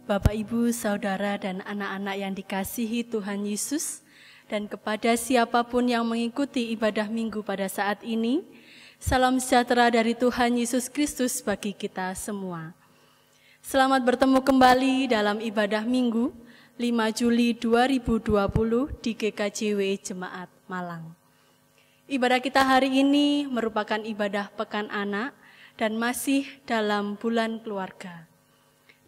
Bapak, Ibu, Saudara, dan anak-anak yang dikasihi Tuhan Yesus, dan kepada siapapun yang mengikuti ibadah minggu pada saat ini, salam sejahtera dari Tuhan Yesus Kristus bagi kita semua. Selamat bertemu kembali dalam ibadah minggu 5 Juli 2020 di GKJW Jemaat Malang. Ibadah kita hari ini merupakan ibadah Pekan Anak dan masih dalam bulan keluarga,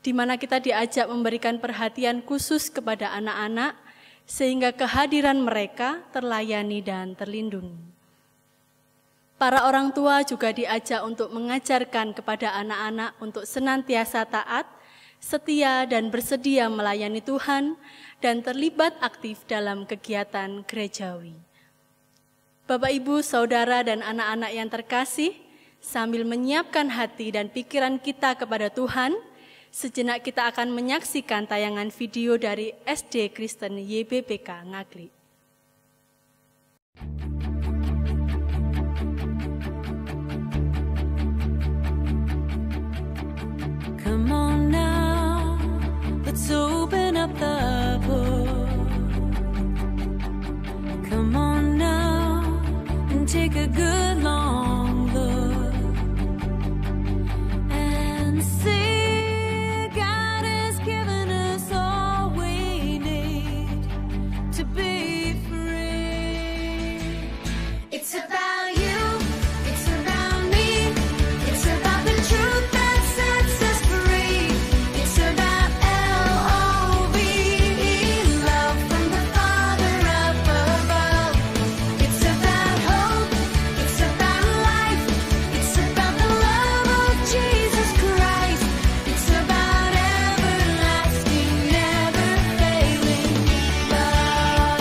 di mana kita diajak memberikan perhatian khusus kepada anak-anak sehingga kehadiran mereka terlayani dan terlindungi. Para orang tua juga diajak untuk mengajarkan kepada anak-anak untuk senantiasa taat, setia dan bersedia melayani Tuhan dan terlibat aktif dalam kegiatan gerejawi. Bapak, Ibu, Saudara, dan anak-anak yang terkasih, sambil menyiapkan hati dan pikiran kita kepada Tuhan, sejenak kita akan menyaksikan tayangan video dari SD Kristen YBPK Ngaglik. Come on now, let's open up the book. Come on now and take a good long look and see. It's about you, it's about me, it's about the truth that sets us free. It's about L-O-V-E, love from the Father up above. It's about hope, it's about life, it's about the love of Jesus Christ. It's about everlasting, never failing love.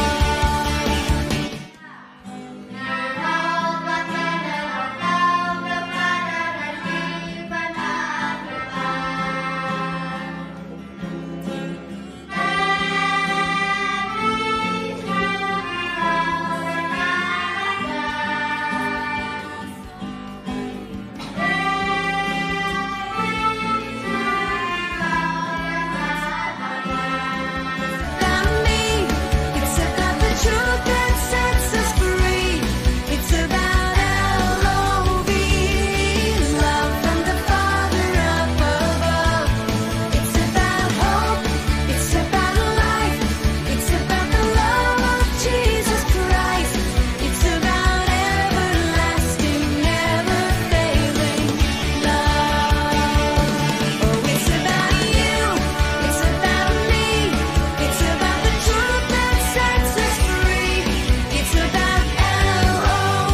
It's about the truth that sets us free. It's about L-O-V-E, love from the Father up above. It's about hope, it's about life, it's about the love of Jesus Christ. It's about everlasting, never failing love. Oh, it's about you, it's about me, it's about the truth that sets us free. It's about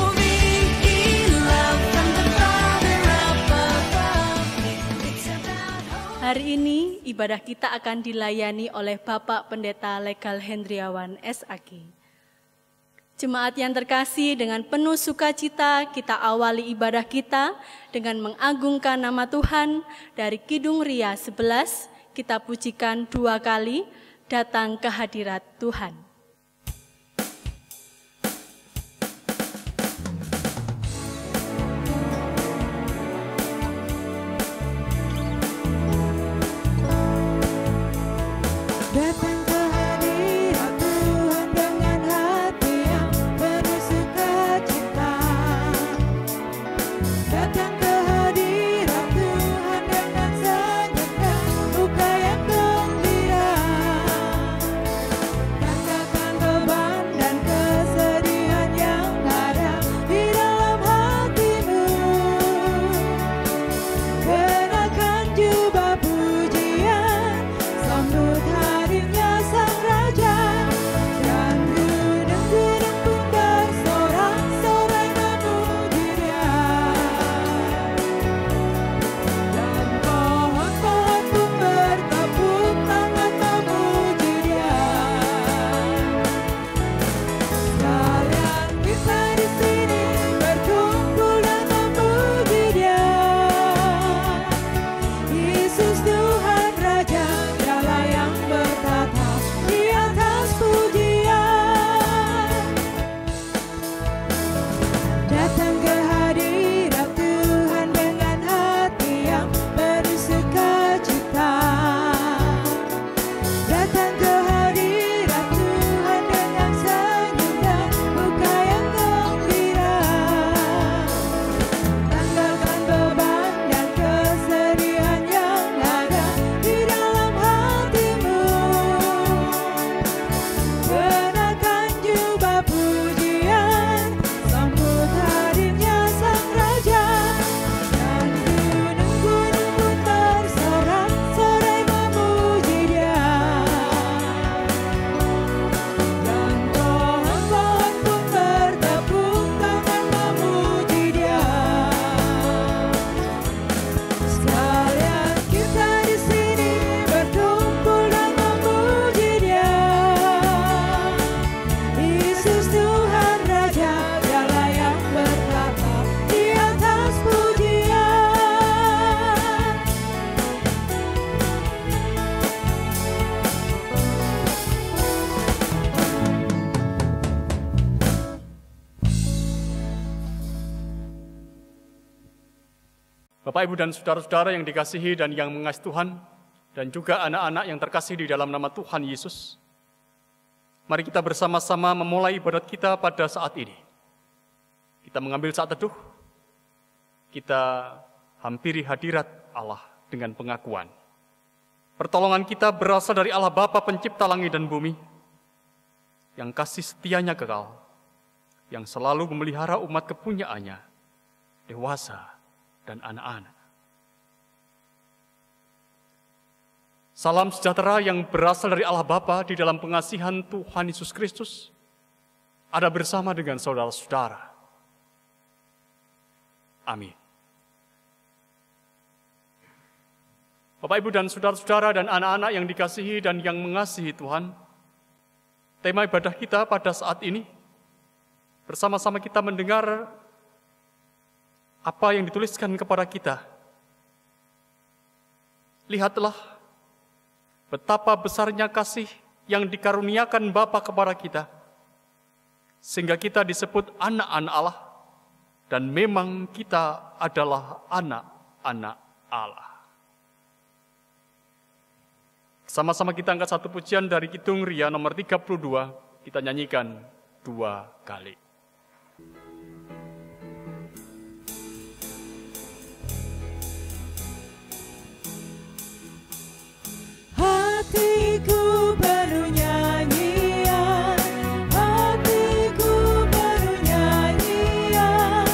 L-O-V-E, love from the Father up above. It's about hope. Hari ini ibadah kita akan dilayani oleh Bapak Pendeta Legal Hendriawan SAG. Jemaat yang terkasih, dengan penuh sukacita kita awali ibadah kita dengan mengagungkan nama Tuhan. Dari Kidung Ria 11 kita pujikan 2 kali, datang ke hadirat Tuhan. Datang ke hadirat Tuhan dengan hati yang penuh sukacita. Datang ke hadirat Tuhan dengan senyum dan muka yang gembira. Katakan Bapak, Ibu, dan saudara-saudara yang dikasihi dan yang mengasihi Tuhan, dan juga anak-anak yang terkasih di dalam nama Tuhan Yesus, mari kita bersama-sama memulai ibadat kita pada saat ini. Kita mengambil saat teduh, kita hampiri hadirat Allah dengan pengakuan. Pertolongan kita berasal dari Allah Bapa pencipta langit dan bumi, yang kasih setianya kekal, yang selalu memelihara umat kepunyaannya, dewasa dan anak-anak. Salam sejahtera yang berasal dari Allah Bapa di dalam pengasihan Tuhan Yesus Kristus ada bersama dengan saudara-saudara. Amin. Bapak, Ibu, dan saudara-saudara dan anak-anak yang dikasihi dan yang mengasihi Tuhan, tema ibadah kita pada saat ini, bersama-sama kita mendengar apa yang dituliskan kepada kita. Lihatlah betapa besarnya kasih yang dikaruniakan Bapa kepada kita, sehingga kita disebut anak-anak Allah, dan memang kita adalah anak-anak Allah. Sama-sama kita angkat satu pujian dari Kidung Ria nomor 32, kita nyanyikan 2 kali. Hatiku penuh nyanyian, hatiku penuh nyanyian,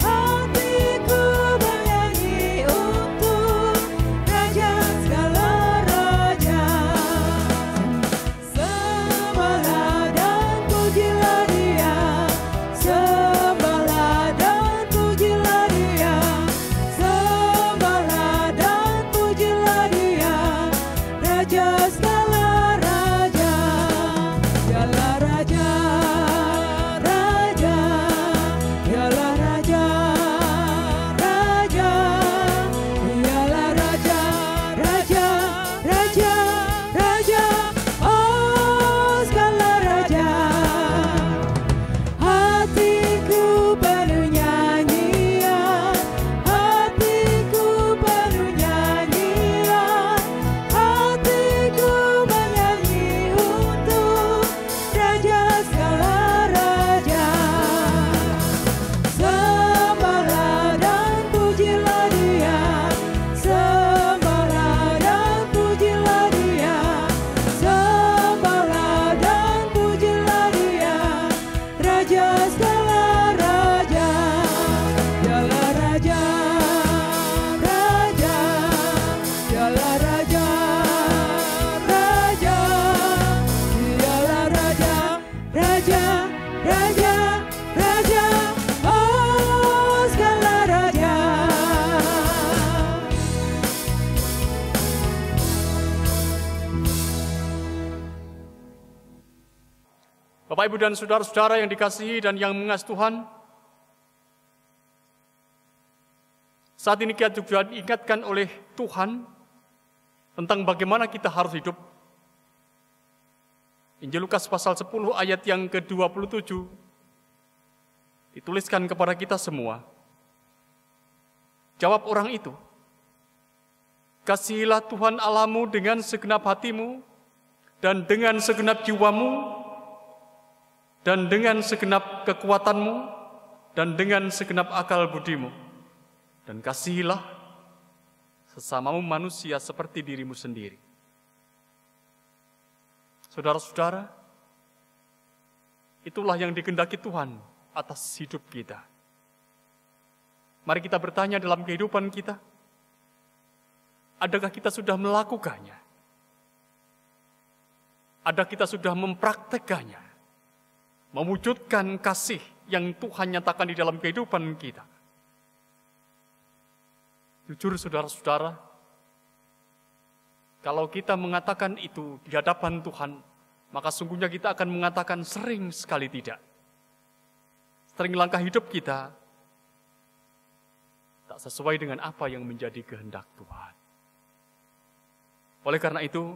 hatiku bernyanyi untuk Raja segala raja. Sembahlah dan pujilah Dia, sembahlah dan pujilah Dia, sembahlah dan pujilah Dia. Raja segala raja, Dialah raja, raja, Dialah raja, raja, Dialah raja, raja, raja, raja, oh segala raja. Hatiku penuh nyanyian, hatiku penuh nyanyian, hatiku bernyanyi untuk Raja segala raja. Sembahlah dan pujilah Dia, sembahlah dan pujilah Dia, sembahlah dan pujilah Dia. Raja segala raja, Dialah raja, raja, Dialah raja, raja, Dialah raja, raja, raja, raja, oh segala raja. Bapak, Ibu, dan saudara-saudara yang dikasihi dan yang mengasihi Tuhan, saat ini kita juga diingatkan oleh Tuhan tentang bagaimana kita harus hidup. Injil Lukas pasal 10 ayat yang ke-27 dituliskan kepada kita semua. Jawab orang itu, kasihilah Tuhan Allahmu dengan segenap hatimu, dan dengan segenap jiwamu, dan dengan segenap kekuatanmu, dan dengan segenap akal budimu. Dan kasihilah sesamamu manusia seperti dirimu sendiri. Saudara-saudara, itulah yang dikehendaki Tuhan atas hidup kita. Mari kita bertanya dalam kehidupan kita, adakah kita sudah melakukannya? Adakah kita sudah mempraktekannya? Mewujudkan kasih yang Tuhan nyatakan di dalam kehidupan kita. Jujur saudara-saudara, kalau kita mengatakan itu di hadapan Tuhan, maka sungguhnya kita akan mengatakan sering sekali tidak. Sering langkah hidup kita tak sesuai dengan apa yang menjadi kehendak Tuhan. Oleh karena itu,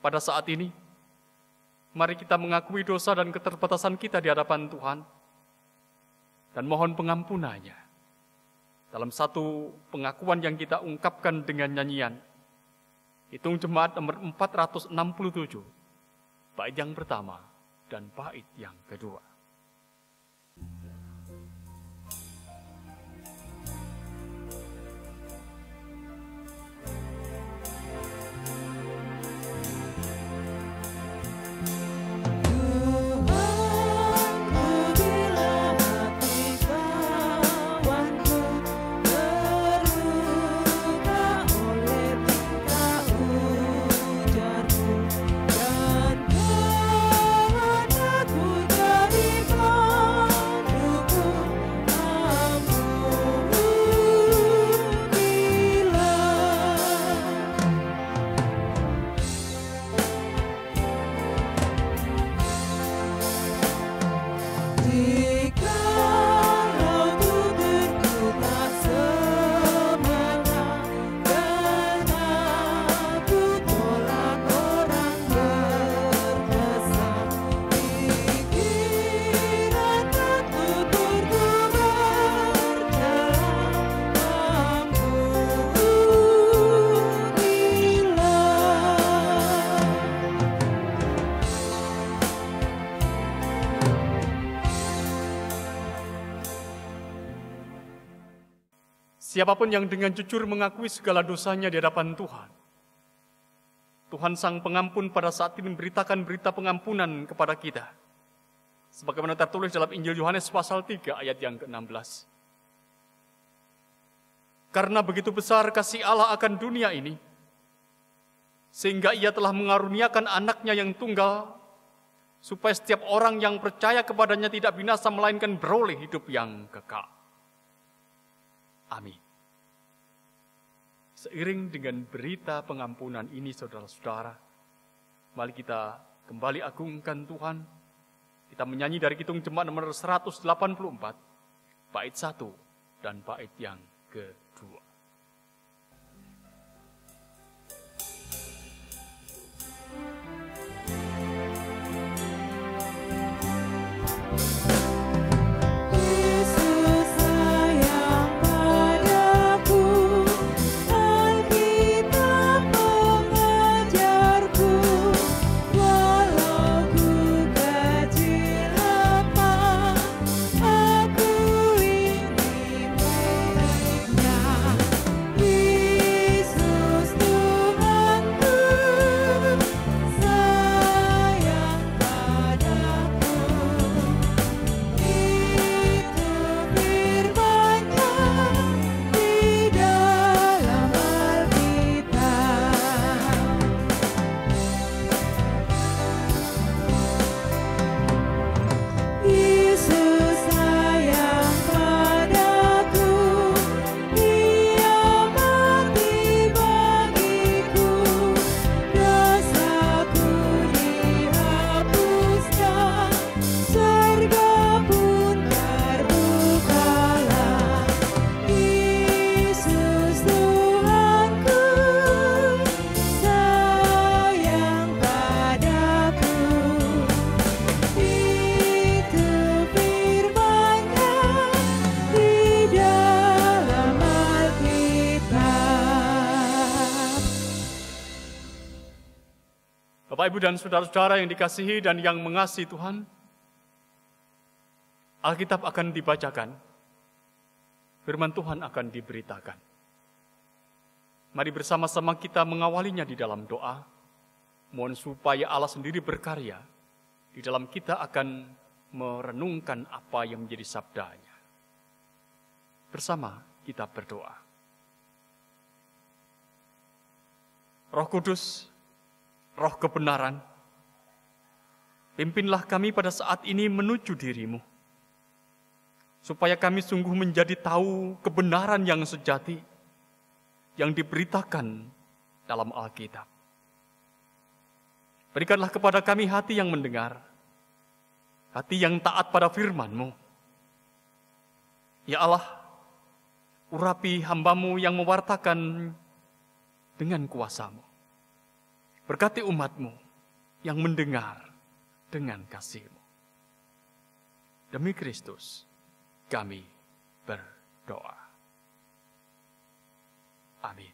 pada saat ini, mari kita mengakui dosa dan keterbatasan kita di hadapan Tuhan, dan mohon pengampunannya. dalam satu pengakuan yang kita ungkapkan dengan nyanyian. Hitung jemaat nomor 467, bait yang pertama dan bait yang kedua. Siapapun yang dengan jujur mengakui segala dosanya di hadapan Tuhan, Tuhan Sang Pengampun pada saat ini memberitakan berita pengampunan kepada kita. Sebagaimana tertulis dalam Injil Yohanes pasal 3 ayat yang ke-16. Karena begitu besar kasih Allah akan dunia ini, sehingga Ia telah mengaruniakan anaknya yang tunggal, supaya setiap orang yang percaya kepadanya tidak binasa melainkan beroleh hidup yang kekal. Amin. Seiring dengan berita pengampunan ini, saudara-saudara, mari kita kembali agungkan Tuhan. Kita menyanyi dari Hitung Jemaat nomor 184, bait 1 dan bait yang kedua. Bapak, Ibu, dan saudara-saudara yang dikasihi dan yang mengasihi Tuhan, Alkitab akan dibacakan, firman Tuhan akan diberitakan. Mari bersama-sama kita mengawalinya di dalam doa, mohon supaya Allah sendiri berkarya, di dalam kita akan merenungkan apa yang menjadi sabdanya. Bersama kita berdoa. Roh Kudus, Roh kebenaran, pimpinlah kami pada saat ini menuju diri-Mu, supaya kami sungguh menjadi tahu kebenaran yang sejati, yang diberitakan dalam Alkitab. Berikanlah kepada kami hati yang mendengar, hati yang taat pada firman-Mu. Ya Allah, urapi hamba-Mu yang mewartakan dengan kuasa-Mu. Berkati umat-Mu yang mendengar dengan kasih-Mu. Demi Kristus, kami berdoa. Amin.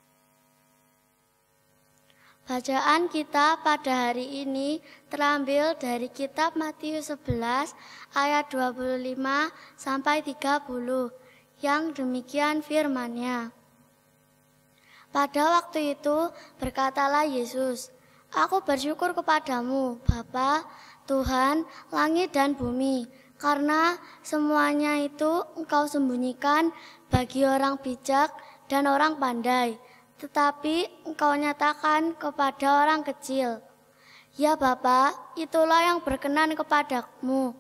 Bacaan kita pada hari ini terambil dari kitab Matius 11 ayat 25 sampai 30 yang demikian firman-Nya. Pada waktu itu berkatalah Yesus, "Aku bersyukur kepadamu, Bapa, Tuhan, langit dan bumi, karena semuanya itu Engkau sembunyikan bagi orang bijak dan orang pandai, tetapi Engkau nyatakan kepada orang kecil. Ya Bapa, itulah yang berkenan kepadamu.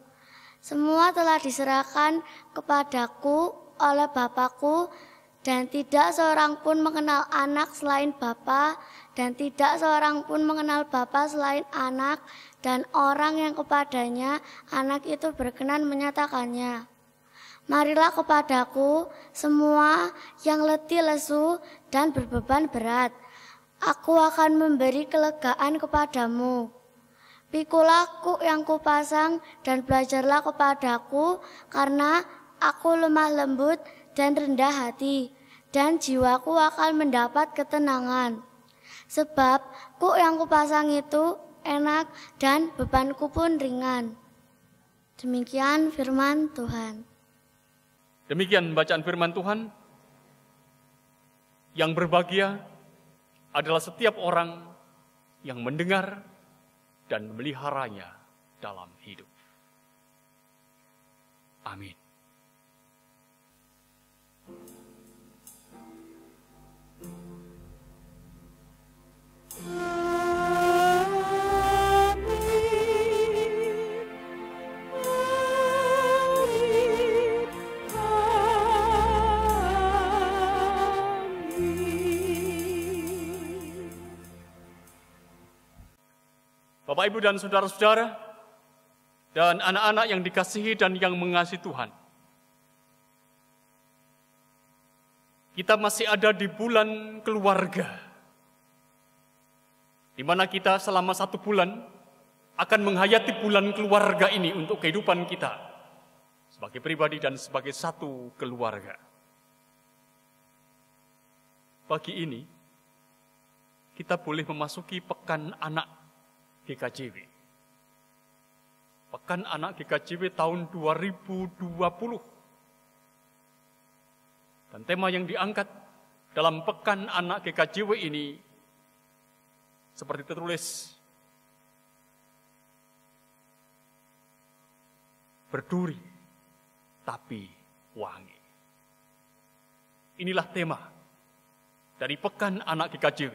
Semua telah diserahkan kepadaku oleh Bapakku, dan tidak seorang pun mengenal anak selain Bapa, dan tidak seorang pun mengenal Bapa selain anak, dan orang yang kepadanya anak itu berkenan menyatakannya. Marilah kepadaku semua yang letih lesu dan berbeban berat. Aku akan memberi kelegaan kepadamu. Pikulah kuk yang kupasang dan belajarlah kepadaku, karena aku lemah lembut dan rendah hati, dan jiwaku akan mendapat ketenangan. Sebab kuk yang kupasang itu enak dan bebanku pun ringan." Demikian firman Tuhan. Demikian bacaan firman Tuhan. Yang berbahagia adalah setiap orang yang mendengar dan memeliharanya dalam hidup. Amin. Bapak, Ibu, dan saudara-saudara, dan anak-anak yang dikasihi dan yang mengasihi Tuhan. Kita masih ada di bulan keluarga, di mana kita selama 1 bulan akan menghayati bulan keluarga ini untuk kehidupan kita sebagai pribadi dan sebagai satu keluarga. Pagi ini, kita boleh memasuki Pekan Anak GKJW. Pekan Anak GKJW tahun 2020. Dan tema yang diangkat dalam Pekan Anak GKJW ini seperti tertulis, berduri tapi wangi. Inilah tema dari Pekan Anak GKJW.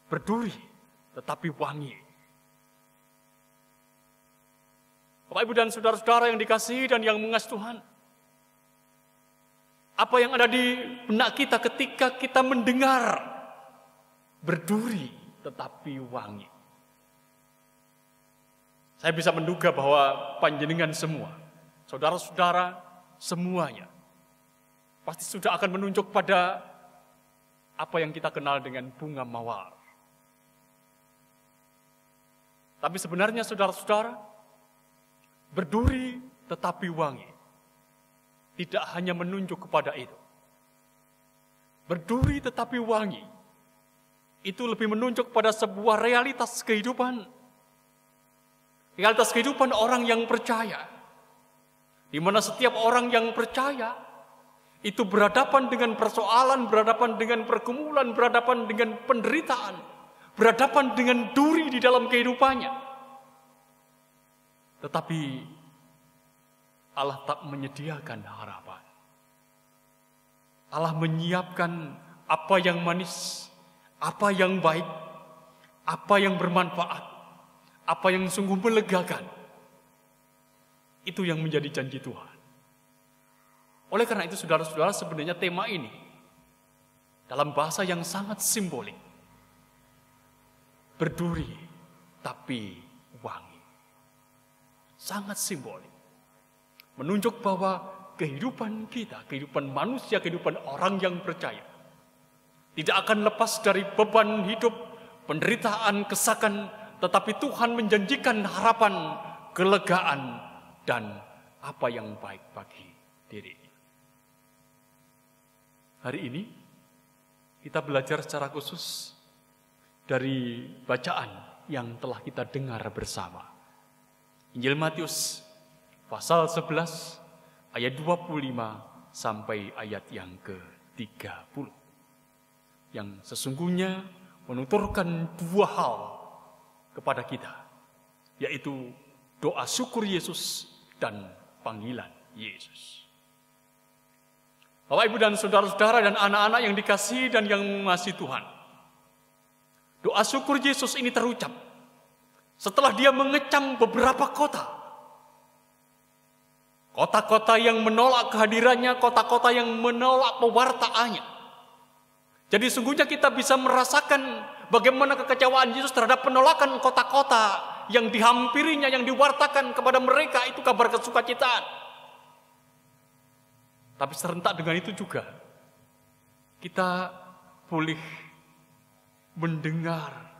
Berduri tetapi wangi. Bapak, Ibu, dan saudara-saudara yang dikasihi dan yang mengasihi Tuhan, apa yang ada di benak kita ketika kita mendengar berduri tetapi wangi? Saya bisa menduga bahwa panjenengan semua, saudara-saudara semuanya, pasti sudah akan menunjuk pada apa yang kita kenal dengan bunga mawar. Tapi sebenarnya saudara-saudara, berduri tetapi wangi tidak hanya menunjuk kepada itu. Berduri tetapi wangi itu lebih menunjuk pada sebuah realitas kehidupan. Realitas kehidupan orang yang percaya, di mana setiap orang yang percaya itu berhadapan dengan persoalan, berhadapan dengan pergumulan, berhadapan dengan penderitaan, berhadapan dengan duri di dalam kehidupannya. Tetapi Allah tak menyediakan harapan. Allah menyiapkan apa yang manis, apa yang baik, apa yang bermanfaat, apa yang sungguh melegakan. Itu yang menjadi janji Tuhan. Oleh karena itu saudara-saudara, sebenarnya tema ini dalam bahasa yang sangat simbolik. Berduri tapi wangi. Sangat simbolik. Menunjuk bahwa kehidupan kita, kehidupan manusia, kehidupan orang yang percaya tidak akan lepas dari beban hidup, penderitaan, kesakan, tetapi Tuhan menjanjikan harapan, kelegaan, dan apa yang baik bagi dirinya. Hari ini kita belajar secara khusus dari bacaan yang telah kita dengar bersama. Injil Matius pasal 11 ayat 25 sampai ayat yang ke-30. Yang sesungguhnya menuturkan dua hal kepada kita, yaitu doa syukur Yesus dan panggilan Yesus. Bapak, Ibu, dan saudara-saudara dan anak-anak yang dikasihi dan yang mengasihi Tuhan, doa syukur Yesus ini terucap setelah dia mengecam beberapa kota. Kota-kota yang menolak kehadirannya, kota-kota yang menolak pewartaannya. Jadi sungguhnya kita bisa merasakan bagaimana kekecewaan Yesus terhadap penolakan kota-kota yang dihampirinya, yang diwartakan kepada mereka itu kabar kesukacitaan. Tapi serentak dengan itu juga, kita boleh mendengar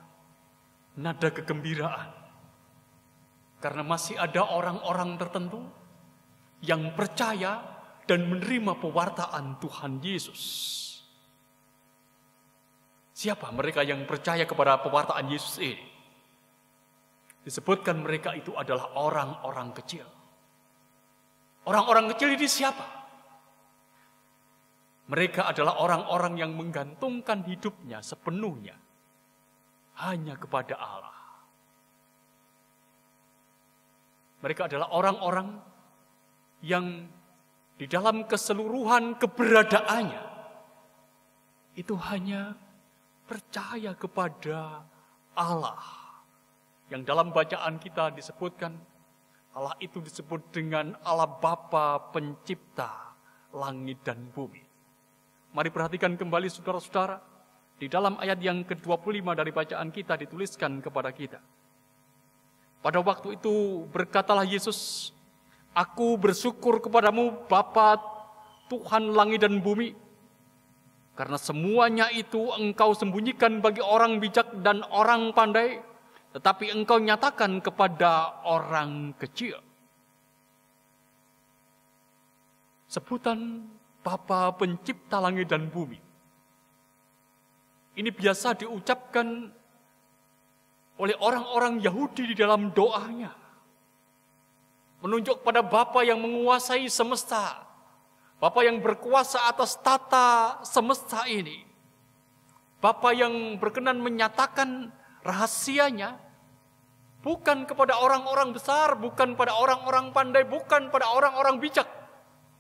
nada kegembiraan. Karena masih ada orang-orang tertentu yang percaya dan menerima pewartaan Tuhan Yesus. Siapa mereka yang percaya kepada pewartaan Yesus ini? Disebutkan mereka itu adalah orang-orang kecil. Orang-orang kecil ini siapa? Mereka adalah orang-orang yang menggantungkan hidupnya sepenuhnya hanya kepada Allah. Mereka adalah orang-orang yang di dalam keseluruhan keberadaannya itu hanya percaya kepada Allah. Yang dalam bacaan kita disebutkan, Allah itu disebut dengan Allah Bapa pencipta langit dan bumi. Mari perhatikan kembali saudara-saudara, di dalam ayat yang ke-25 dari bacaan kita dituliskan kepada kita. Pada waktu itu berkatalah Yesus, "Aku bersyukur kepadamu Bapa Tuhan langit dan bumi, karena semuanya itu Engkau sembunyikan bagi orang bijak dan orang pandai, tetapi Engkau nyatakan kepada orang kecil." Sebutan Bapa pencipta langit dan bumi ini biasa diucapkan oleh orang-orang Yahudi di dalam doanya. Menunjuk pada Bapa yang menguasai semesta, Bapa yang berkuasa atas tata semesta ini, Bapa yang berkenan menyatakan rahasianya bukan kepada orang-orang besar, bukan pada orang-orang pandai, bukan pada orang-orang bijak,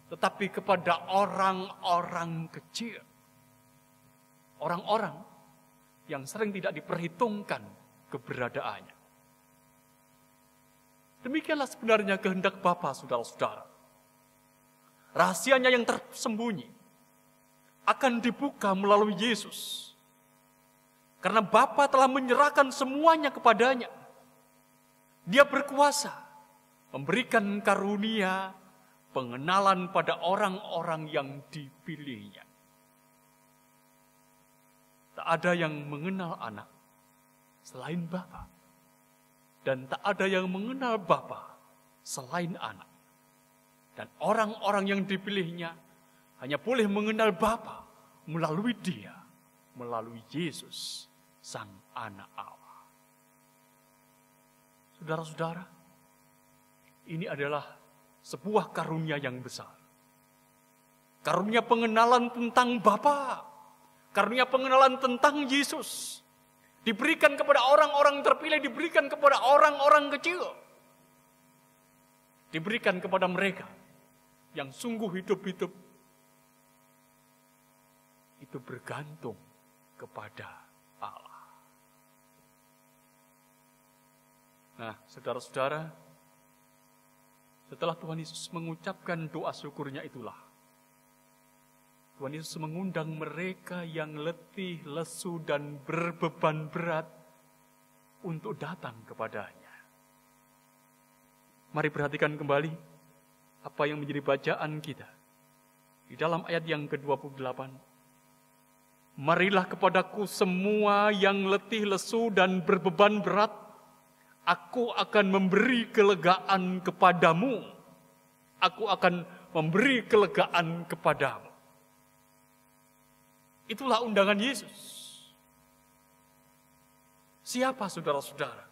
tetapi kepada orang-orang kecil. Orang-orang yang sering tidak diperhitungkan keberadaannya. Demikianlah sebenarnya kehendak Bapa, saudara-saudara. Rahasianya yang tersembunyi akan dibuka melalui Yesus. Karena Bapa telah menyerahkan semuanya kepadanya. Dia berkuasa memberikan karunia pengenalan pada orang-orang yang dipilihnya. Tak ada yang mengenal anak selain Bapa. Dan tak ada yang mengenal Bapa selain anak. Dan orang-orang yang dipilihnya hanya boleh mengenal Bapa melalui Dia, melalui Yesus, Sang Anak Allah. Saudara-saudara, ini adalah sebuah karunia yang besar. Karunia pengenalan tentang Bapa, karunia pengenalan tentang Yesus. Diberikan kepada orang-orang terpilih, diberikan kepada orang-orang kecil. Diberikan kepada mereka yang sungguh hidup-hidup itu bergantung kepada Allah. Nah, saudara-saudara, setelah Tuhan Yesus mengucapkan doa syukurnya itulah, Tuhan Yesus mengundang mereka yang letih, lesu, dan berbeban berat untuk datang kepadanya. Mari perhatikan kembali apa yang menjadi bacaan kita. Di dalam ayat yang ke-28. Marilah kepadaku semua yang letih, lesu, dan berbeban berat. Aku akan memberi kelegaan kepadamu. Aku akan memberi kelegaan kepadamu. Itulah undangan Yesus. Siapa saudara-saudara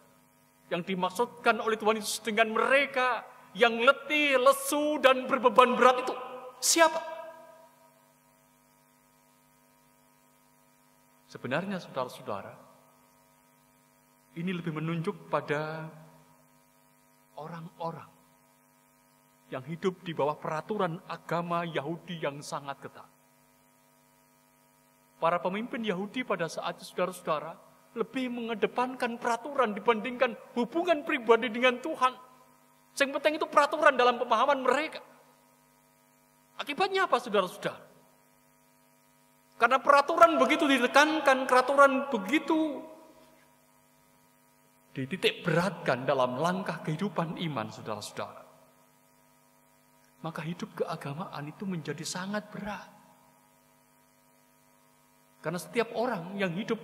yang dimaksudkan oleh Tuhan Yesus dengan mereka yang letih, lesu, dan berbeban berat itu? Siapa? Sebenarnya saudara-saudara, ini lebih menunjuk pada orang-orang yang hidup di bawah peraturan agama Yahudi yang sangat ketat. Para pemimpin Yahudi pada saat itu, saudara-saudara, lebih mengedepankan peraturan dibandingkan hubungan pribadi dengan Tuhan. Yang penting itu peraturan dalam pemahaman mereka. Akibatnya apa, saudara-saudara? Karena peraturan begitu ditekankan, peraturan begitu dititik beratkan dalam langkah kehidupan iman, saudara-saudara. Maka hidup keagamaan itu menjadi sangat berat. Karena setiap orang yang hidup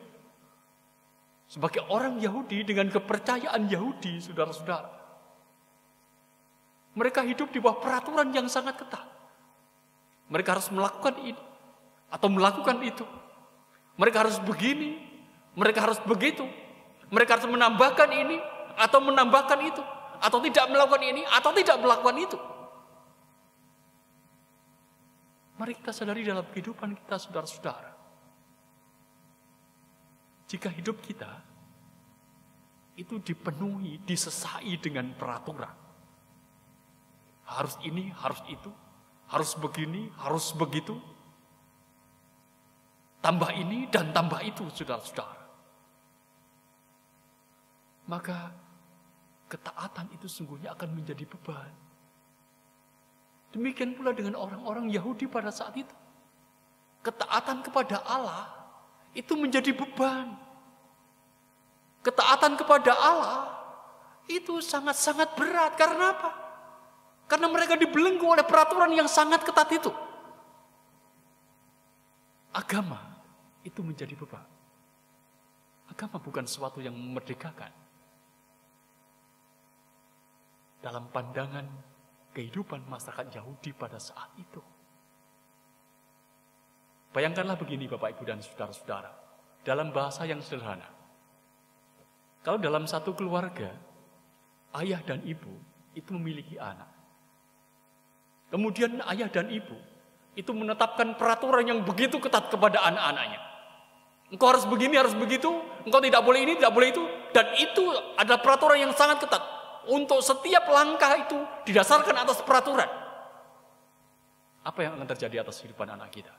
sebagai orang Yahudi dengan kepercayaan Yahudi, saudara-saudara, mereka hidup di bawah peraturan yang sangat ketat. Mereka harus melakukan ini atau melakukan itu. Mereka harus begini, mereka harus begitu. Mereka harus menambahkan ini atau menambahkan itu, atau tidak melakukan ini atau tidak melakukan itu. Mari kita sadari dalam kehidupan kita, saudara-saudara, jika hidup kita itu dipenuhi, disesai dengan peraturan. Harus ini, harus itu, harus begini, harus begitu. Tambah ini dan tambah itu, saudara-saudara. Maka ketaatan itu sungguhnya akan menjadi beban. Demikian pula dengan orang-orang Yahudi pada saat itu. Ketaatan kepada Allah itu menjadi beban. Ketaatan kepada Allah itu sangat-sangat berat. Karena apa? Karena mereka dibelenggu oleh peraturan yang sangat ketat itu. Agama itu menjadi beban. Agama bukan sesuatu yang memerdekakan. Dalam pandangan kehidupan masyarakat Yahudi pada saat itu. Bayangkanlah begini Bapak Ibu dan saudara-saudara, dalam bahasa yang sederhana. Kalau dalam satu keluarga, ayah dan ibu itu memiliki anak. Kemudian ayah dan ibu itu menetapkan peraturan yang begitu ketat kepada anak-anaknya. Engkau harus begini, harus begitu, engkau tidak boleh ini, tidak boleh itu. Dan itu adalah peraturan yang sangat ketat. Untuk setiap langkah itu didasarkan atas peraturan. Apa yang akan terjadi atas kehidupan anak kita?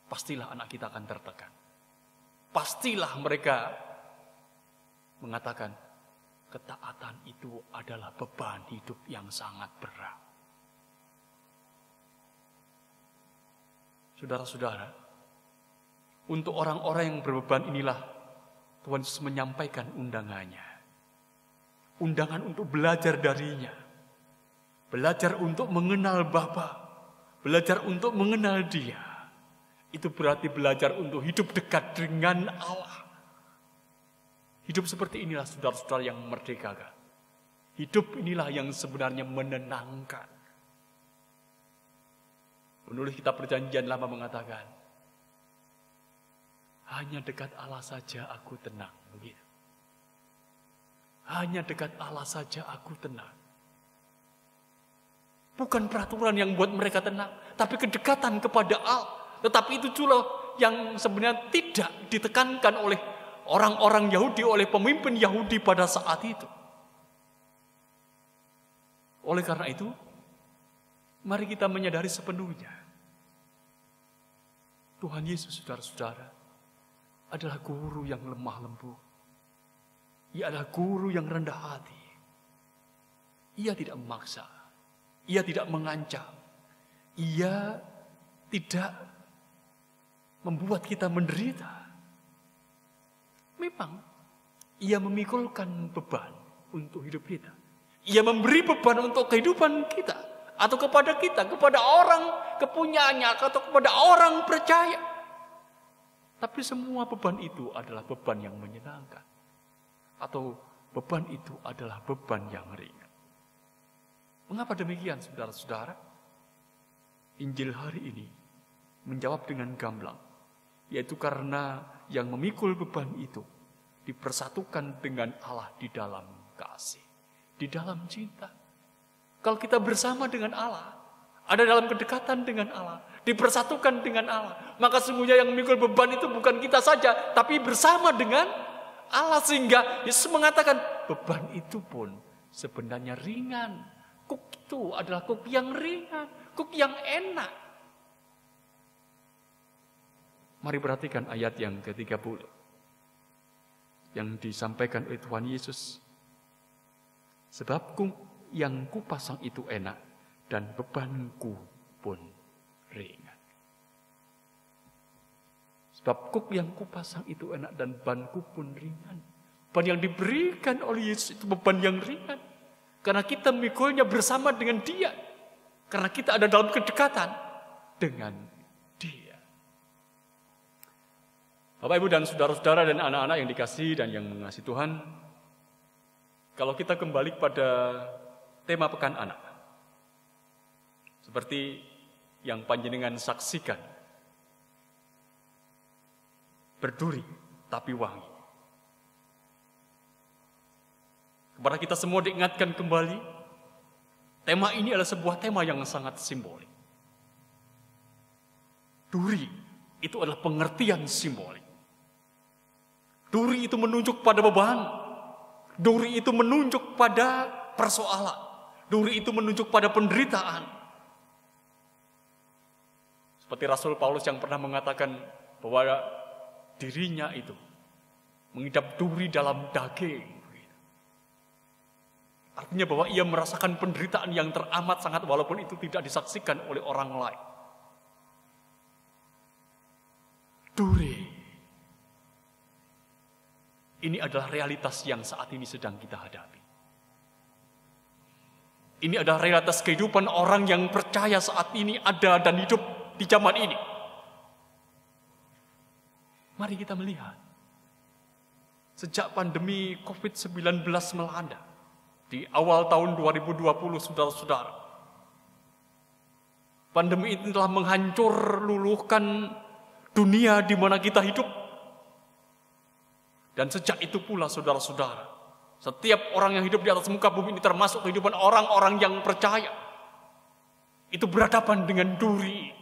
Pastilah anak kita akan tertekan. Pastilah mereka mengatakan ketaatan itu adalah beban hidup yang sangat berat. Saudara-saudara, untuk orang-orang yang berbeban inilah Tuhan Yesus menyampaikan undangannya. Undangan untuk belajar darinya. Belajar untuk mengenal Bapa. Belajar untuk mengenal Dia. Itu berarti belajar untuk hidup dekat dengan Allah. Hidup seperti inilah saudara-saudara yang memerdekakan. Hidup inilah yang sebenarnya menenangkan. Penulis kitab Perjanjian Lama mengatakan, hanya dekat Allah saja aku tenang. Begitu. Hanya dekat Allah saja aku tenang. Bukan peraturan yang buat mereka tenang, tapi kedekatan kepada Allah. Tetapi itu juga yang sebenarnya tidak ditekankan oleh orang-orang Yahudi, oleh pemimpin Yahudi pada saat itu. Oleh karena itu, mari kita menyadari sepenuhnya. Tuhan Yesus, saudara-saudara, adalah guru yang lemah lembut. Ia adalah guru yang rendah hati. Ia tidak memaksa. Ia tidak mengancam. Ia tidak membuat kita menderita. Memang ia memikulkan beban untuk hidup kita. Ia memberi beban untuk kehidupan kita. Atau kepada kita, kepada orang kepunyaannya, atau kepada orang percaya. Tapi semua beban itu adalah beban yang menyenangkan. Atau beban itu adalah beban yang ringan. Mengapa demikian, saudara-saudara? Injil hari ini menjawab dengan gamblang, yaitu karena yang memikul beban itu dipersatukan dengan Allah di dalam kasih, di dalam cinta. Kalau kita bersama dengan Allah, ada dalam kedekatan dengan Allah, dipersatukan dengan Allah, maka sesungguhnya yang memikul beban itu bukan kita saja, tapi bersama dengan Allah. Sehingga Yesus mengatakan beban itu pun sebenarnya ringan. Kuk itu adalah kuk yang ringan, kuk yang enak. Mari perhatikan ayat yang ke-30 yang disampaikan oleh Tuhan Yesus. Sebab kuk yang kupasang itu enak dan bebanku pun ringan. Sebab kuk yang kupasang itu enak dan bebanku pun ringan. Beban yang diberikan oleh Yesus itu beban yang ringan. Karena kita memikulnya bersama dengan Dia. Karena kita ada dalam kedekatan dengan Dia. Bapak, Ibu, dan saudara-saudara dan anak-anak yang dikasihi dan yang mengasihi Tuhan, kalau kita kembali pada tema Pekan Anak, seperti yang panjenengan saksikan, berduri tapi wangi. Kepada kita semua diingatkan kembali, tema ini adalah sebuah tema yang sangat simbolik. Duri itu adalah pengertian simbolik. Duri itu menunjuk pada beban. Duri itu menunjuk pada persoalan. Duri itu menunjuk pada penderitaan. Seperti Rasul Paulus yang pernah mengatakan bahwa dirinya itu mengidap duri dalam daging. Artinya bahwa ia merasakan penderitaan yang teramat sangat walaupun itu tidak disaksikan oleh orang lain. Duri. Ini adalah realitas yang saat ini sedang kita hadapi. Ini adalah realitas kehidupan orang yang percaya saat ini ada dan hidup di zaman ini. Mari kita melihat. Sejak pandemi COVID-19 melanda, di awal tahun 2020, saudara-saudara, pandemi itu telah menghancur luluhkan dunia di mana kita hidup. Dan sejak itu pula, saudara-saudara, setiap orang yang hidup di atas muka bumi ini, termasuk kehidupan orang-orang yang percaya, itu berhadapan dengan duri,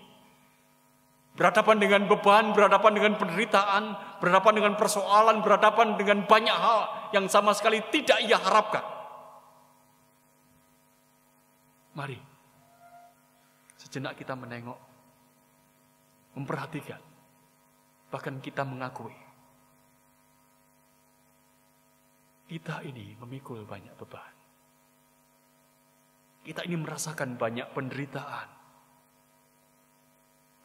berhadapan dengan beban, berhadapan dengan penderitaan, berhadapan dengan persoalan, berhadapan dengan banyak hal yang sama sekali tidak ia harapkan. Mari, sejenak kita menengok, memperhatikan, bahkan kita mengakui, kita ini memikul banyak beban. Kita ini merasakan banyak penderitaan.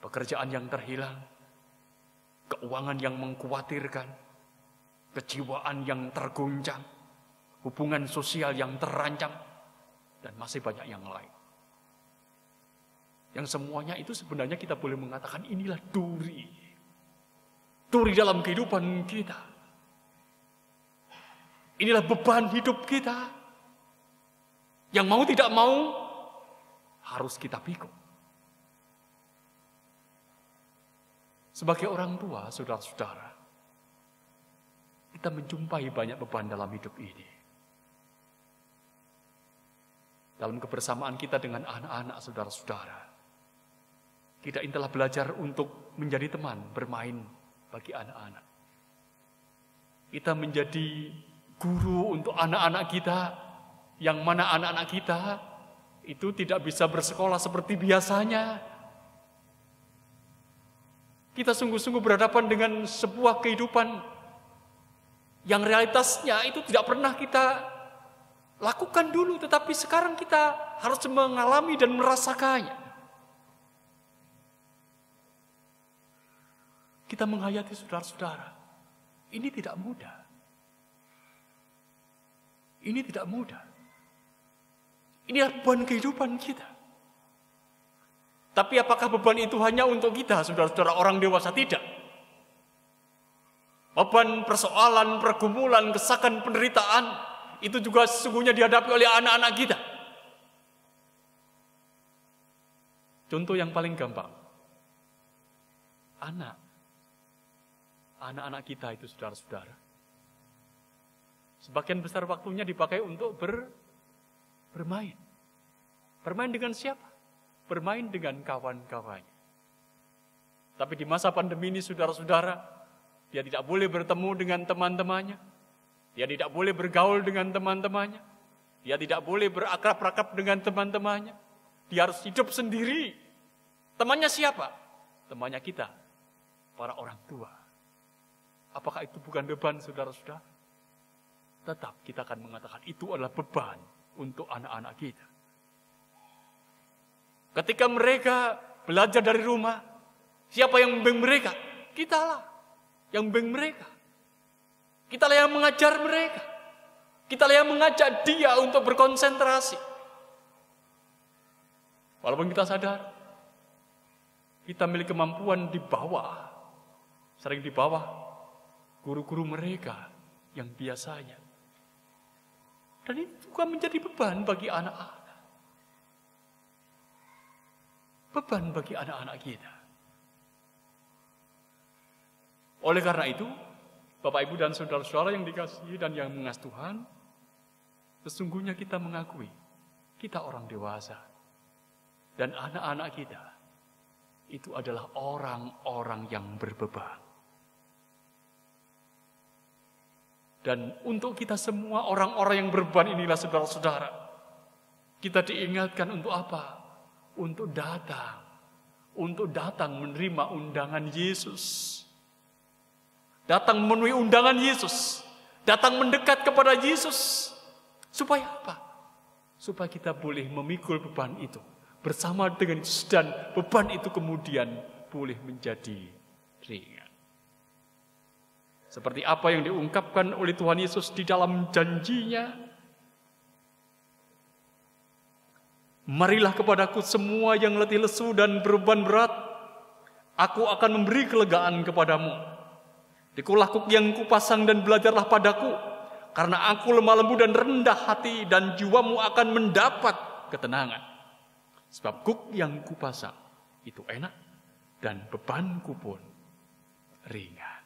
Pekerjaan yang terhilang, keuangan yang mengkhawatirkan, kejiwaan yang terguncang, hubungan sosial yang terancam, dan masih banyak yang lain. Yang semuanya itu sebenarnya kita boleh mengatakan inilah duri. Duri dalam kehidupan kita. Inilah beban hidup kita. Yang mau tidak mau harus kita pikul. Sebagai orang tua, saudara-saudara, kita menjumpai banyak beban dalam hidup ini. Dalam kebersamaan kita dengan anak-anak, saudara-saudara, kita ini telah belajar untuk menjadi teman bermain bagi anak-anak. Kita menjadi guru untuk anak-anak kita, yang mana anak-anak kita itu tidak bisa bersekolah seperti biasanya. Kita sungguh-sungguh berhadapan dengan sebuah kehidupan yang realitasnya itu tidak pernah kita lakukan dulu, tetapi sekarang kita harus mengalami dan merasakannya. Kita menghayati saudara-saudara, ini tidak mudah. Ini tidak mudah. Inilah beban kehidupan kita. Tapi apakah beban itu hanya untuk kita, saudara-saudara orang dewasa? Tidak. Beban persoalan, pergumulan, kesakan, penderitaan, itu juga sesungguhnya dihadapi oleh anak-anak kita. Contoh yang paling gampang. anak-anak kita itu saudara-saudara, sebagian besar waktunya dipakai untuk bermain. Bermain dengan siapa? Bermain dengan kawan-kawannya. Tapi di masa pandemi ini saudara-saudara, dia tidak boleh bertemu dengan teman-temannya. Dia tidak boleh bergaul dengan teman-temannya. Dia tidak boleh berakrab-akrab dengan teman-temannya. Dia harus hidup sendiri. Temannya siapa? Temannya kita, para orang tua. Apakah itu bukan beban saudara-saudara? Tetap kita akan mengatakan itu adalah beban untuk anak-anak kita. Ketika mereka belajar dari rumah, siapa yang membimbing mereka? Kitalah yang membimbing mereka. Kitalah yang mengajar mereka. Kitalah yang mengajak dia untuk berkonsentrasi. Walaupun kita sadar, kita memiliki kemampuan di bawah, sering di bawah guru-guru mereka yang biasanya. Dan itu juga menjadi beban bagi anak-anak. Beban bagi anak-anak kita. Oleh karena itu, Bapak, Ibu, dan saudara-saudara yang dikasihi dan yang mengasihi Tuhan, sesungguhnya kita mengakui, kita orang dewasa. Dan anak-anak kita, itu adalah orang-orang yang berbeban. Dan untuk kita semua orang-orang yang berbeban inilah saudara-saudara, kita diingatkan untuk apa? Untuk datang menerima undangan Yesus. Datang memenuhi undangan Yesus. Datang mendekat kepada Yesus. Supaya apa? Supaya kita boleh memikul beban itu bersama dengan Yesus, dan beban itu kemudian boleh menjadi ringan. Seperti apa yang diungkapkan oleh Tuhan Yesus di dalam janjinya, marilah kepadaku semua yang letih lesu dan berbeban berat, aku akan memberi kelegaan kepadamu. Pikulah kuk yang kupasang dan belajarlah padaku, karena aku lemah lembut dan rendah hati, dan jiwamu akan mendapat ketenangan. Sebab kuk yang kupasang itu enak, dan bebanku pun ringan.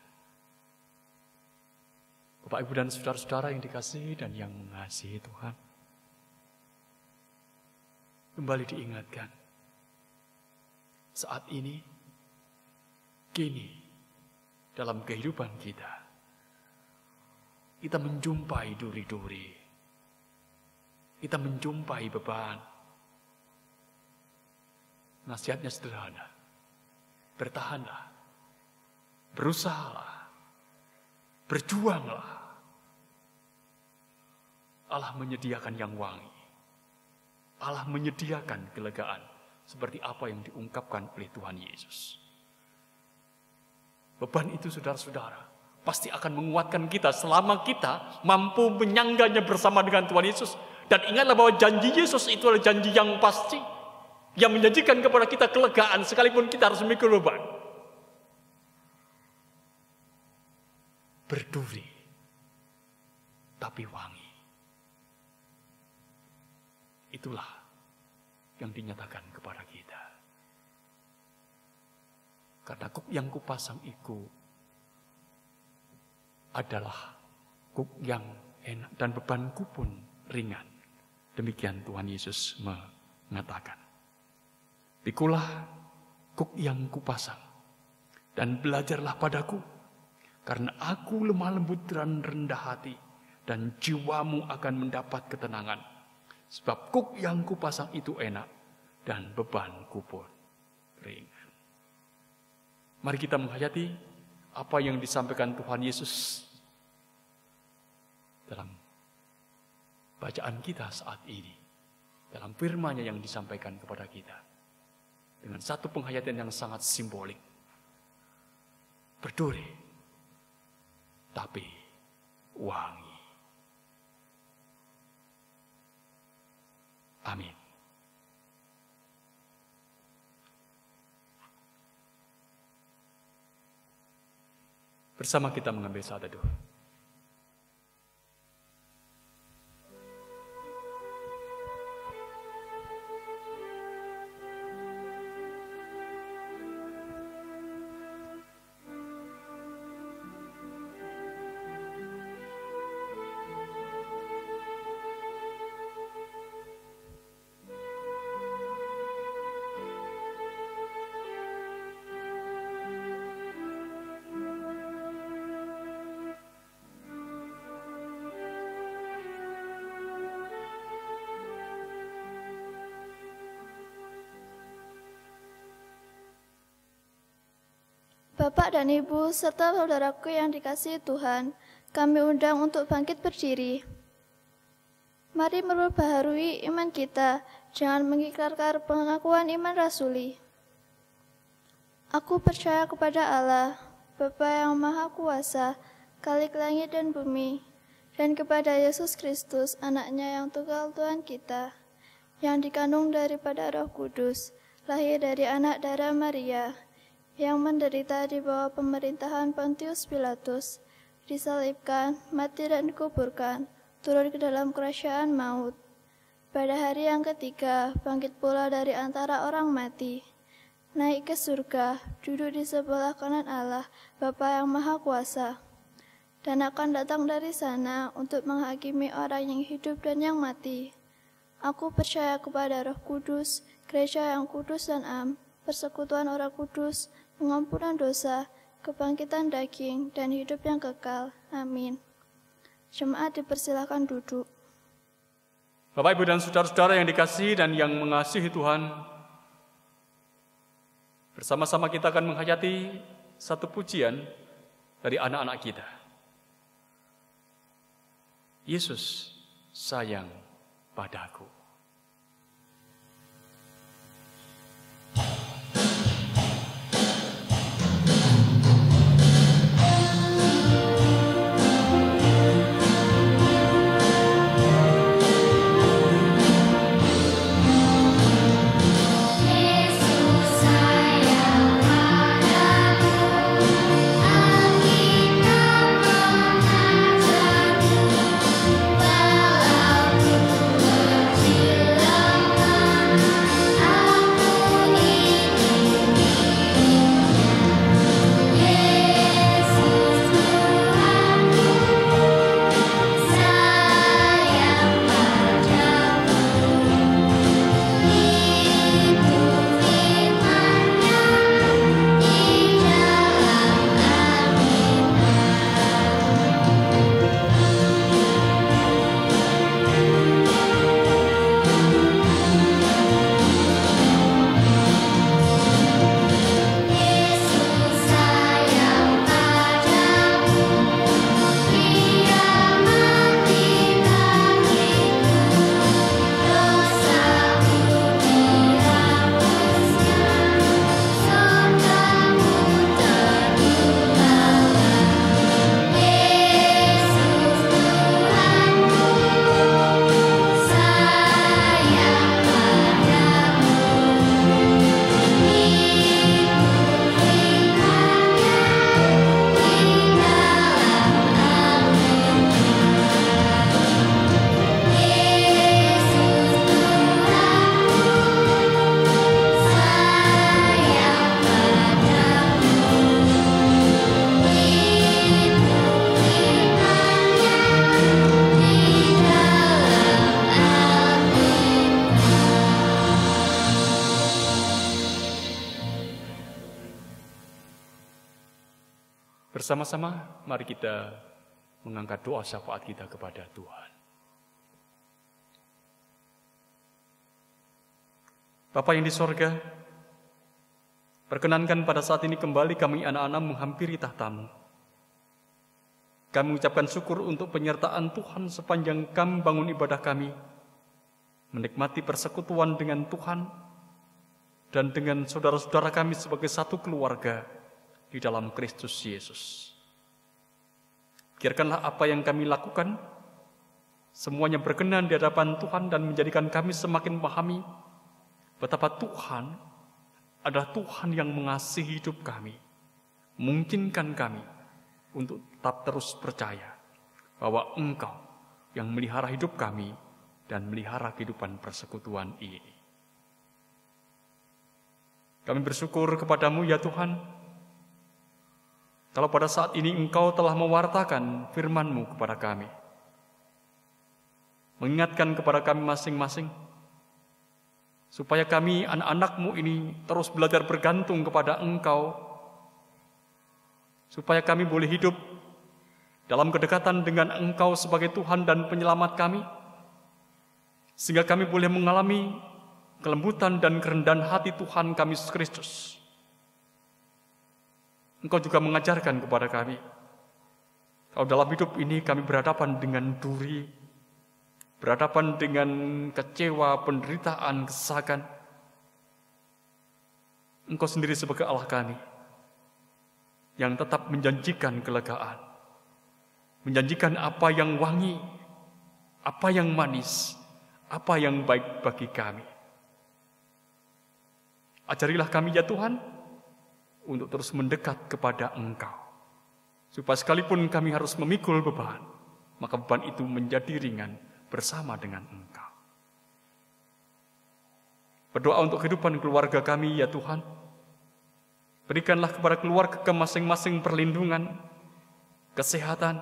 Bapak, Ibu, dan saudara-saudara yang dikasihi dan yang mengasihi Tuhan, kembali diingatkan, saat ini, kini, dalam kehidupan kita menjumpai duri-duri, kita menjumpai beban. Nasihatnya sederhana, bertahanlah, berusahalah, berjuanglah. Allah menyediakan yang wangi. Allah menyediakan kelegaan seperti apa yang diungkapkan oleh Tuhan Yesus. Beban itu saudara-saudara pasti akan menguatkan kita selama kita mampu menyangganya bersama dengan Tuhan Yesus. Dan ingatlah bahwa janji Yesus itu adalah janji yang pasti, yang menjanjikan kepada kita kelegaan sekalipun kita harus memikul beban. Berduri tapi wangi. Itulah yang dinyatakan kepada kita. Karena kuk yang kupasang itu adalah kuk yang enak dan bebanku pun ringan. Demikian Tuhan Yesus mengatakan. Pikulah kuk yang kupasang dan belajarlah padaku, karena aku lemah lembut dan rendah hati, dan jiwamu akan mendapat ketenangan. Sebab kuk yang kupasang itu enak, dan bebanku pun ringan. Mari kita menghayati apa yang disampaikan Tuhan Yesus dalam bacaan kita saat ini, dalam firman-Nya yang disampaikan kepada kita, dengan satu penghayatan yang sangat simbolik. Berduri, tapi wangi. Amin. Bersama kita mengambil saat teduh. Bapak dan Ibu, serta saudaraku yang dikasihi Tuhan, kami undang untuk bangkit berdiri. Mari memperbaharui iman kita, jangan mengikrarkan pengakuan iman rasuli. Aku percaya kepada Allah, Bapa yang Maha Kuasa, Khalik langit dan bumi, dan kepada Yesus Kristus, anaknya yang tunggal Tuhan kita, yang dikandung daripada Roh Kudus, lahir dari anak darah Maria, yang menderita di bawah pemerintahan Pontius Pilatus, disalibkan, mati dan dikuburkan, turun ke dalam kerajaan maut. Pada hari yang ketiga, bangkit pula dari antara orang mati, naik ke surga, duduk di sebelah kanan Allah, Bapa yang Maha Kuasa, dan akan datang dari sana untuk menghakimi orang yang hidup dan yang mati. Aku percaya kepada Roh Kudus, gereja yang kudus dan am, persekutuan orang kudus, pengampunan dosa, kebangkitan daging, dan hidup yang kekal. Amin. Jemaat dipersilakan duduk. Bapak, Ibu, dan saudara-saudara yang dikasihi dan yang mengasihi Tuhan, bersama-sama kita akan menghayati satu pujian dari anak-anak kita. Yesus sayang padaku. Bersama-sama mari kita mengangkat doa syafaat kita kepada Tuhan. Bapa yang di sorga, perkenankan pada saat ini kembali kami anak-anak menghampiri tahta-Mu. Kami mengucapkan syukur untuk penyertaan Tuhan sepanjang kami bangun ibadah kami, menikmati persekutuan dengan Tuhan dan dengan saudara-saudara kami sebagai satu keluarga di dalam Kristus Yesus. Biarkanlah apa yang kami lakukan semuanya berkenan di hadapan Tuhan dan menjadikan kami semakin memahami betapa Tuhan adalah Tuhan yang mengasihi hidup kami, memungkinkan kami untuk tetap terus percaya bahwa Engkau yang melihara hidup kami dan melihara kehidupan persekutuan ini. Kami bersyukur kepadamu ya Tuhan, kalau pada saat ini Engkau telah mewartakan firman-Mu kepada kami, mengingatkan kepada kami masing-masing, supaya kami anak-anak-Mu ini terus belajar bergantung kepada Engkau, supaya kami boleh hidup dalam kedekatan dengan Engkau sebagai Tuhan dan penyelamat kami, sehingga kami boleh mengalami kelembutan dan kerendahan hati Tuhan kami Yesus Kristus. Engkau juga mengajarkan kepada kami, kalau dalam hidup ini kami berhadapan dengan duri, berhadapan dengan kecewa, penderitaan, kesesakan, Engkau sendiri sebagai Allah kami, yang tetap menjanjikan kelegaan, menjanjikan apa yang wangi, apa yang manis, apa yang baik bagi kami. Ajarilah kami ya Tuhan, untuk terus mendekat kepada Engkau, supaya sekalipun kami harus memikul beban, maka beban itu menjadi ringan bersama dengan Engkau. Berdoa untuk kehidupan keluarga kami ya Tuhan. Berikanlah kepada keluarga masing-masing perlindungan, kesehatan.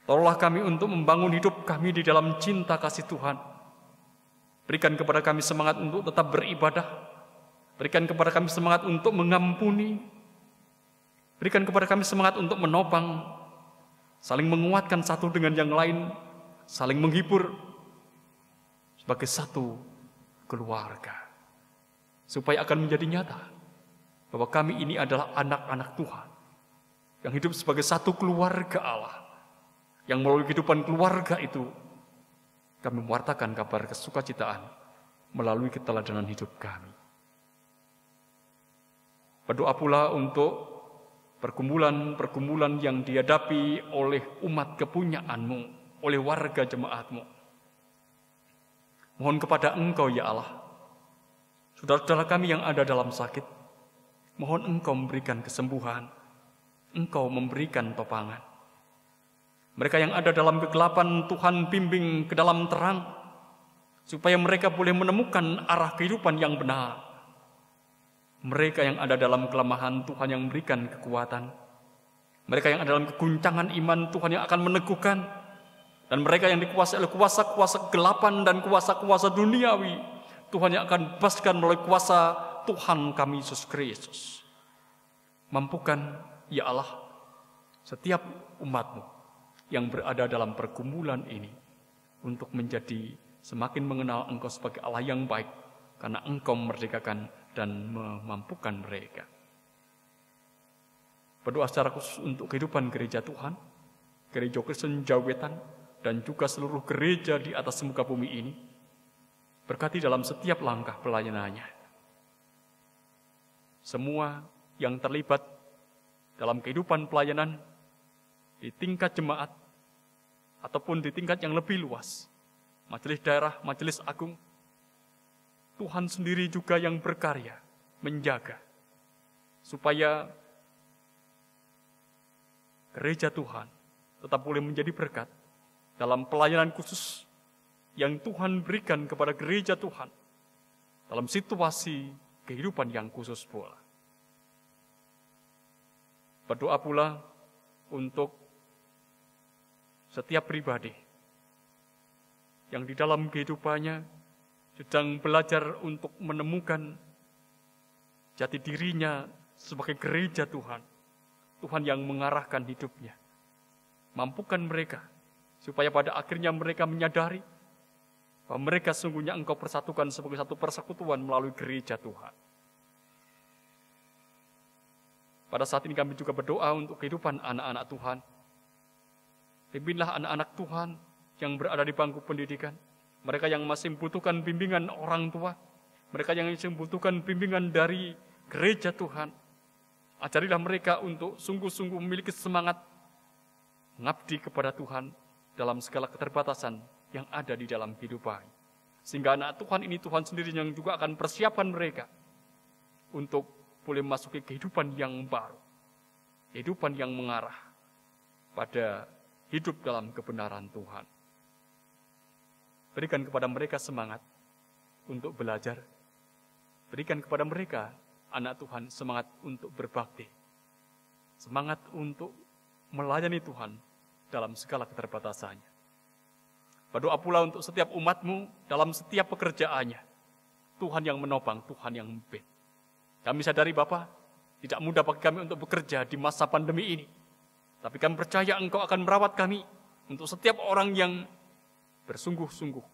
Tolonglah kami untuk membangun hidup kami di dalam cinta kasih Tuhan. Berikan kepada kami semangat untuk tetap beribadah. Berikan kepada kami semangat untuk mengampuni. Berikan kepada kami semangat untuk menopang, saling menguatkan satu dengan yang lain, saling menghibur sebagai satu keluarga. Supaya akan menjadi nyata bahwa kami ini adalah anak-anak Tuhan yang hidup sebagai satu keluarga Allah, yang melalui kehidupan keluarga itu kami mewartakan kabar kesukacitaan melalui keteladanan hidup kami. Berdoa pula untuk pergumulan-pergumulan yang dihadapi oleh umat kepunyaan-Mu, oleh warga jemaat-Mu. Mohon kepada Engkau ya Allah, saudara-saudara kami yang ada dalam sakit, mohon Engkau memberikan kesembuhan, Engkau memberikan topangan. Mereka yang ada dalam kegelapan, Tuhan bimbing ke dalam terang, supaya mereka boleh menemukan arah kehidupan yang benar. Mereka yang ada dalam kelemahan, Tuhan yang memberikan kekuatan. Mereka yang ada dalam keguncangan iman, Tuhan yang akan meneguhkan. Dan mereka yang dikuasai oleh kuasa-kuasa kegelapan dan kuasa-kuasa duniawi, Tuhan yang akan bebaskan melalui kuasa Tuhan kami Yesus Kristus. Mampukan ya Allah setiap umat-Mu yang berada dalam pergumulan ini untuk menjadi semakin mengenal Engkau sebagai Allah yang baik, karena Engkau memerdekakan dan memampukan mereka. Berdoa secara khusus untuk kehidupan gereja Tuhan, Gereja Kristen Jawetan, dan juga seluruh gereja di atas muka bumi ini. Berkati dalam setiap langkah pelayanannya. Semua yang terlibat dalam kehidupan pelayanan di tingkat jemaat ataupun di tingkat yang lebih luas, majelis daerah, majelis agung, Tuhan sendiri juga yang berkarya, menjaga, supaya gereja Tuhan tetap boleh menjadi berkat dalam pelayanan khusus yang Tuhan berikan kepada gereja Tuhan dalam situasi kehidupan yang khusus pula. Berdoa pula untuk setiap pribadi yang di dalam kehidupannya sedang belajar untuk menemukan jati dirinya sebagai gereja Tuhan. Tuhan yang mengarahkan hidupnya. Mampukan mereka supaya pada akhirnya mereka menyadari bahwa mereka sungguhnya Engkau persatukan sebagai satu persekutuan melalui gereja Tuhan. Pada saat ini kami juga berdoa untuk kehidupan anak-anak Tuhan. Pimpinlah anak-anak Tuhan yang berada di bangku pendidikan. Mereka yang masih membutuhkan bimbingan orang tua. Mereka yang masih membutuhkan bimbingan dari gereja Tuhan. Ajarilah mereka untuk sungguh-sungguh memiliki semangat mengabdi kepada Tuhan dalam segala keterbatasan yang ada di dalam kehidupan. Sehingga anak Tuhan ini Tuhan sendiri yang juga akan persiapan mereka untuk boleh memasuki kehidupan yang baru. Kehidupan yang mengarah pada hidup dalam kebenaran Tuhan. Berikan kepada mereka semangat untuk belajar. Berikan kepada mereka, anak Tuhan, semangat untuk berbakti. Semangat untuk melayani Tuhan dalam segala keterbatasannya. Berdoa pula untuk setiap umat-Mu dalam setiap pekerjaannya. Tuhan yang menopang, Tuhan yang memimpin. Kami sadari Bapa, tidak mudah bagi kami untuk bekerja di masa pandemi ini. Tapi kami percaya Engkau akan merawat kami untuk setiap orang yang bersungguh-sungguh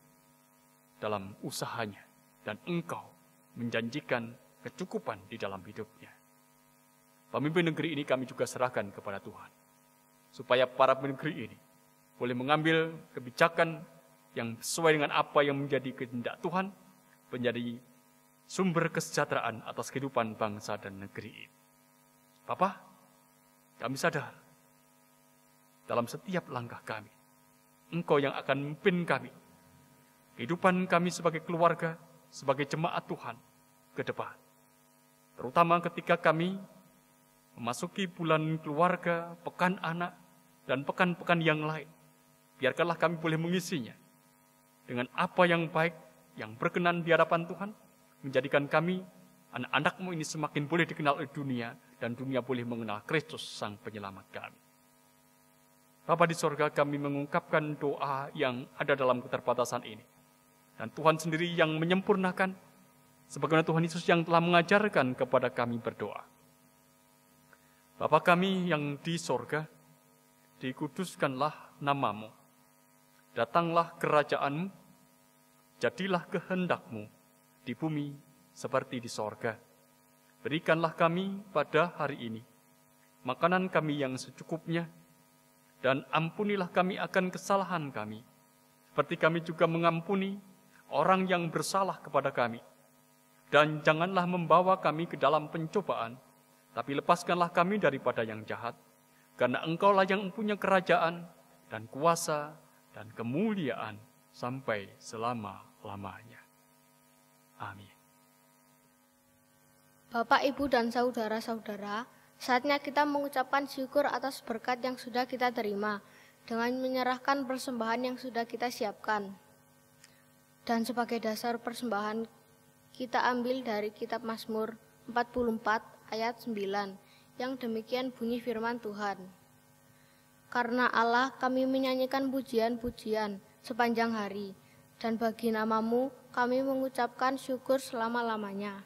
dalam usahanya. Dan Engkau menjanjikan kecukupan di dalam hidupnya. Pemimpin negeri ini kami juga serahkan kepada Tuhan. Supaya para pemimpin negeri ini boleh mengambil kebijakan yang sesuai dengan apa yang menjadi kehendak Tuhan, menjadi sumber kesejahteraan atas kehidupan bangsa dan negeri ini. Bapa, kami sadar dalam setiap langkah kami, Engkau yang akan memimpin kami. Kehidupan kami sebagai keluarga, sebagai jemaat Tuhan ke depan. Terutama ketika kami memasuki bulan keluarga, pekan anak, dan pekan-pekan yang lain. Biarkanlah kami boleh mengisinya dengan apa yang baik, yang berkenan di hadapan Tuhan, menjadikan kami, anak-anak-Mu ini semakin boleh dikenal oleh dunia, dan dunia boleh mengenal Kristus, Sang Penyelamat kami. Bapa di sorga, kami mengungkapkan doa yang ada dalam keterbatasan ini. Dan Tuhan sendiri yang menyempurnakan, sebagaimana Tuhan Yesus yang telah mengajarkan kepada kami berdoa. Bapa kami yang di sorga, dikuduskanlah nama-Mu. Datanglah kerajaan-Mu, jadilah kehendak-Mu di bumi seperti di sorga. Berikanlah kami pada hari ini makanan kami yang secukupnya, dan ampunilah kami akan kesalahan kami, seperti kami juga mengampuni orang yang bersalah kepada kami. Dan janganlah membawa kami ke dalam pencobaan, tapi lepaskanlah kami daripada yang jahat, karena Engkaulah yang mempunyai kerajaan dan kuasa dan kemuliaan sampai selama-lamanya. Amin. Bapak, Ibu, dan saudara-saudara, saatnya kita mengucapkan syukur atas berkat yang sudah kita terima dengan menyerahkan persembahan yang sudah kita siapkan. Dan sebagai dasar persembahan, kita ambil dari kitab Mazmur 44 ayat 9, yang demikian bunyi firman Tuhan. Karena Allah kami menyanyikan pujian-pujian sepanjang hari, dan bagi nama-Mu kami mengucapkan syukur selama-lamanya.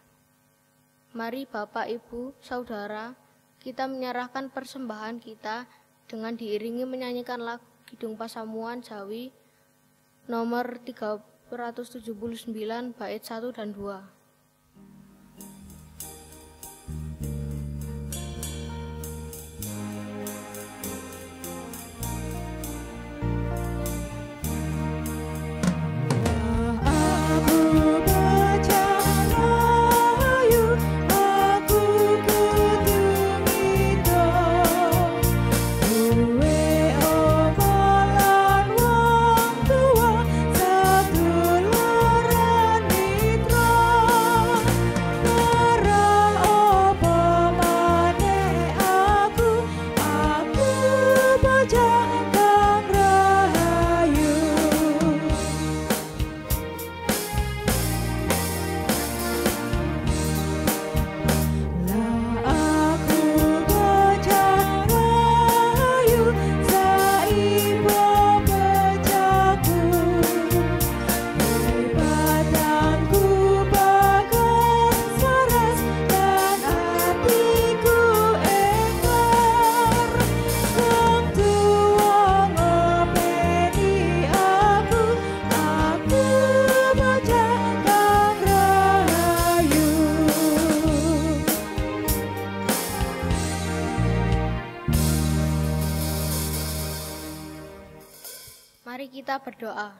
Mari Bapak, Ibu, Saudara, kita menyerahkan persembahan kita dengan diiringi menyanyikan lagu Kidung Pasamuan Jawi nomor 379 bait 1 dan 2. Mari kita berdoa.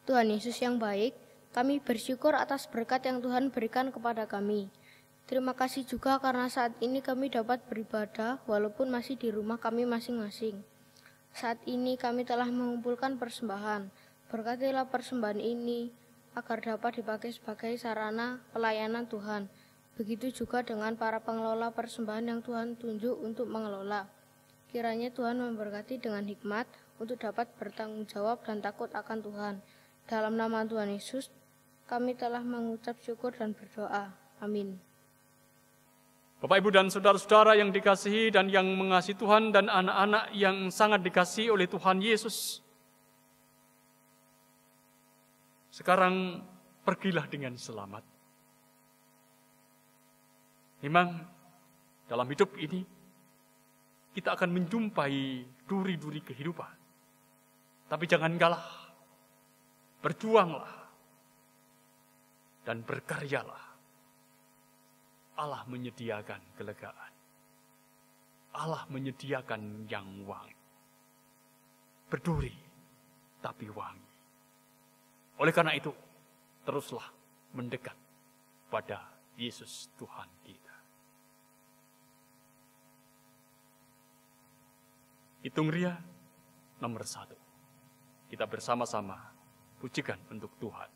Tuhan Yesus yang baik, kami bersyukur atas berkat yang Tuhan berikan kepada kami. Terima kasih juga karena saat ini kami dapat beribadah walaupun masih di rumah kami masing-masing. Saat ini kami telah mengumpulkan persembahan. Berkatilah persembahan ini agar dapat dipakai sebagai sarana pelayanan Tuhan. Begitu juga dengan para pengelola persembahan yang Tuhan tunjuk untuk mengelola. Kiranya Tuhan memberkati dengan hikmat untuk dapat bertanggung jawab dan takut akan Tuhan. Dalam nama Tuhan Yesus, kami telah mengucap syukur dan berdoa. Amin. Bapak, Ibu, dan saudara-saudara yang dikasihi dan yang mengasihi Tuhan, dan anak-anak yang sangat dikasihi oleh Tuhan Yesus, sekarang pergilah dengan selamat. Memang dalam hidup ini kita akan menjumpai duri-duri kehidupan. Tapi jangan kalah, berjuanglah, dan berkaryalah. Allah menyediakan kelegaan. Allah menyediakan yang wangi. Berduri, tapi wangi. Oleh karena itu, teruslah mendekat pada Yesus Tuhan kita. Hitung Ria nomor 1. Kita bersama-sama pujikan untuk Tuhan.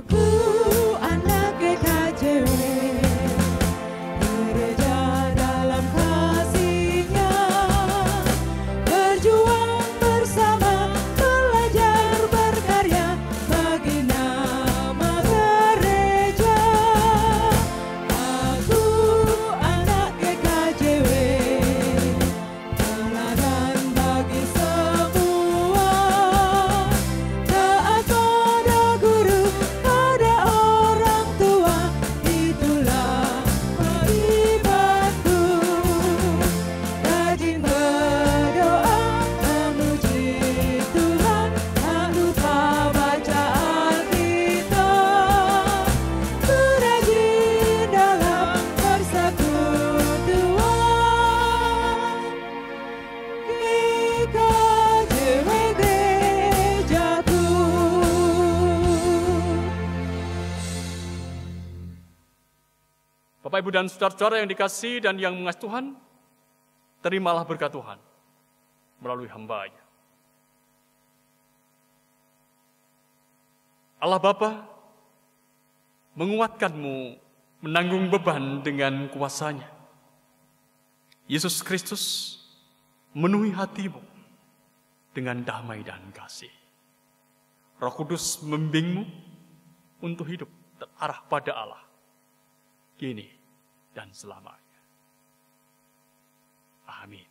Aku anak GKJW, gereja dalam kasih-Nya, berjuang bersama, belajar berkarya bagi nama gereja. Aku anak GKJW, teladan bagi semua, taat pada guru, pada orang tua, itulah keimananku. Rajin berdoa, memuji Tuhan, tak lupa baca Alkitab, rajin dalam persekutuan. GKJW gerejaku. Bapak, Ibu, dan saudara-saudara yang dikasihi dan yang mengasihi Tuhan, terimalah berkat Tuhan melalui hamba-Nya. Allah Bapa menguatkanmu menanggung beban dengan kuasa-Nya. Yesus Kristus memenuhi hatimu dengan damai dan kasih. Roh Kudus membimbingmu untuk hidup terarah pada Allah, kini dan selamanya. Amin.